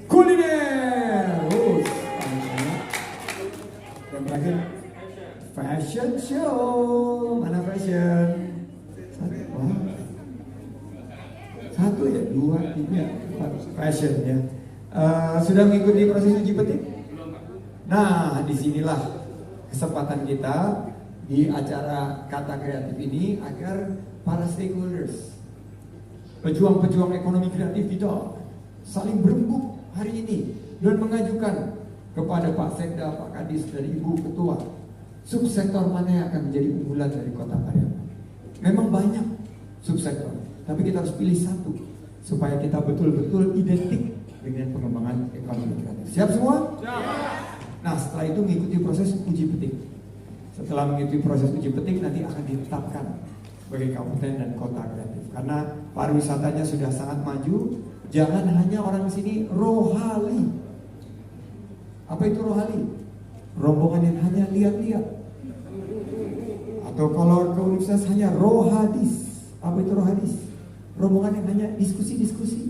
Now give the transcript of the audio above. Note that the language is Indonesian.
kuliner. Yang terakhir fashion show. Mana fashion? Satu ya, dua, tiga, empat. Fashion ya. Sudah mengikuti proses uji petik? Nah, disinilah kesempatan kita di acara Kata Kreatif ini agar para stakeholders, pejuang-pejuang ekonomi kreatif kita saling berembuk hari ini dan mengajukan kepada Pak Sekda, Pak Kadis, dan Ibu Ketua subsektor mana yang akan menjadi unggulan dari Kota Pariaman. Memang banyak subsektor, tapi kita harus pilih satu supaya kita betul-betul identik dengan pengembangan ekonomi kreatif. Siap semua? Siap. Nah, setelah itu mengikuti proses uji petik. Setelah mengikuti proses uji petik nanti akan ditetapkan sebagai kabupaten dan kota kreatif. Karena pariwisatanya sudah sangat maju, jangan hanya orang sini rohali. Apa itu rohali? Rombongan yang hanya lihat-lihat. Atau kalau ke universitas hanya rohadis. Apa itu rohadis? Rombongan yang hanya diskusi-diskusi.